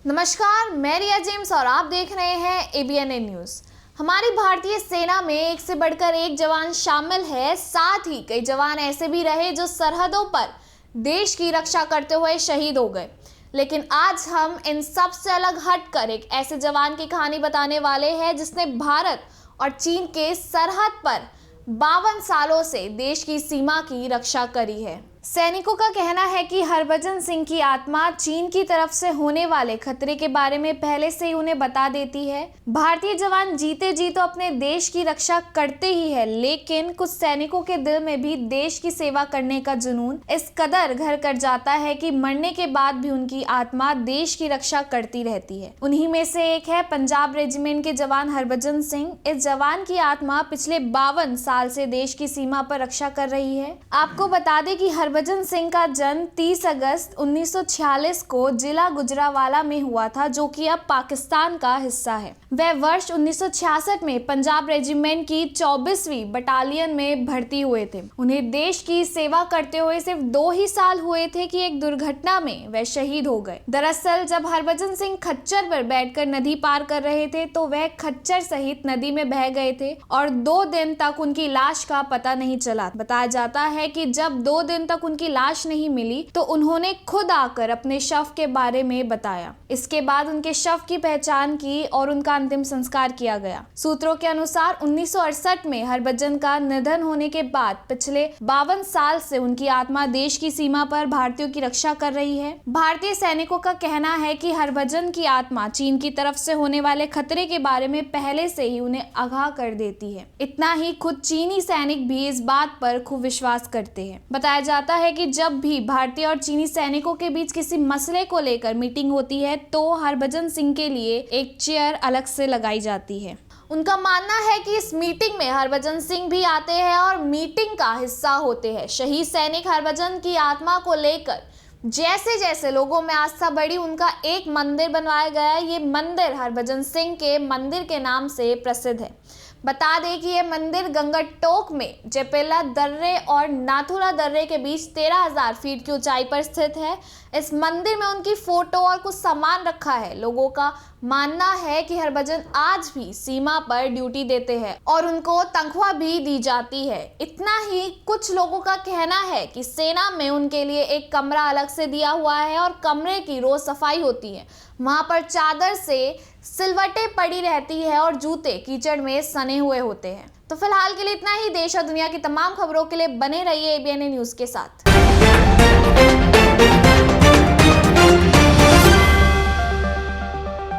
नमस्कार, मैं रिया जेम्स और आप देख रहे हैं एबीएन न्यूज। हमारी भारतीय सेना में एक से बढ़कर एक जवान शामिल है। साथ ही कई जवान ऐसे भी रहे जो सरहदों पर देश की रक्षा करते हुए शहीद हो गए। लेकिन आज हम इन सब से अलग हटकर एक ऐसे जवान की कहानी बताने वाले हैं जिसने भारत और चीन के सरहद पर 52 सालों से देश की सीमा की रक्षा करी है। सैनिकों का कहना है कि हरभजन सिंह की आत्मा चीन की तरफ से होने वाले खतरे के बारे में पहले से ही उन्हें बता देती है। भारतीय जवान जीते जी तो अपने देश की रक्षा करते ही है, लेकिन कुछ सैनिकों के दिल में भी देश की सेवा करने का जुनून इस कदर घर कर जाता है कि मरने के बाद भी उनकी आत्मा देश की रक्षा करती रहती है। उन्हीं में से एक है पंजाब रेजिमेंट के जवान हरभजन सिंह। इस जवान की आत्मा पिछले 52 साल से देश की सीमा पर रक्षा कर रही है। आपको बता दें कि हरभजन सिंह का जन्म 30 अगस्त 1946 को जिला गुजरावाला में हुआ था, जो कि अब पाकिस्तान का हिस्सा है। वह वर्ष 1966 में पंजाब रेजिमेंट की 24वीं बटालियन में भर्ती हुए थे। उन्हें देश की सेवा करते हुए सिर्फ 2 ही साल हुए थे कि एक दुर्घटना में वह शहीद हो गए। दरअसल जब हरभजन सिंह खच्चर पर बैठकर नदी पार कर रहे थे तो वह खच्चर सहित नदी में बह गए थे और 2 दिन तक उनकी लाश का पता नहीं चला। बताया जाता है कि जब 2 दिन तक उनकी लाश नहीं मिली तो उन्होंने खुद आकर अपने शव के बारे में बताया। इसके बाद उनके शव की पहचान की और उनका अंतिम संस्कार किया गया। सूत्रों के अनुसार 1968 में हरभजन का निधन होने के बाद पिछले 52 साल से उनकी आत्मा देश की सीमा पर भारतीयों की रक्षा कर रही है। भारतीय सैनिकों का कहना है कि हरभजन की आत्मा चीन की तरफ से होने वाले खतरे के बारे में पहले से ही उन्हें आगाह कर देती है। इतना ही खुद चीनी सैनिक भी इस बात पर खूब विश्वास करते हैं। बताया जाता है कि जब भी भारतीय और चीनी सैनिकों के बीच किसी मसले को लेकर मीटिंग होती है तो हरभजन सिंह के लिए एक चेयर अलग से लगाई जाती है। उनका मानना है कि इस मीटिंग में हरभजन सिंह भी आते हैं और मीटिंग का हिस्सा होते हैं। शहीद सैनिक हरभजन की आत्मा को लेकर जैसे जैसे लोगों में आस्था बढ़ी, उनका एक मंदिर बनवाया गया। ये मंदिर हरभजन सिंह के मंदिर के नाम से प्रसिद्ध है। बता दें कि यह मंदिर गंगटोक में जेपेला दर्रे और नाथुला दर्रे के बीच 13,000 फीट की ऊंचाई पर स्थित है। इस मंदिर में उनकी फोटो और कुछ सामान रखा है। लोगों का मानना है कि हरभजन आज भी सीमा पर ड्यूटी देते हैं और उनको तनख्वाह भी दी जाती है। इतना ही कुछ लोगों का कहना है कि सेना में उनके लिए एक कमरा अलग से दिया हुआ है और कमरे की रोज सफाई होती है। वहां पर चादर से सिलवटें पड़ी रहती है और जूते कीचड़ में सने हुए होते हैं। तो फिलहाल के लिए इतना ही। देश और दुनिया की तमाम खबरों के लिए बने रहिए एबीएन न्यूज के साथ।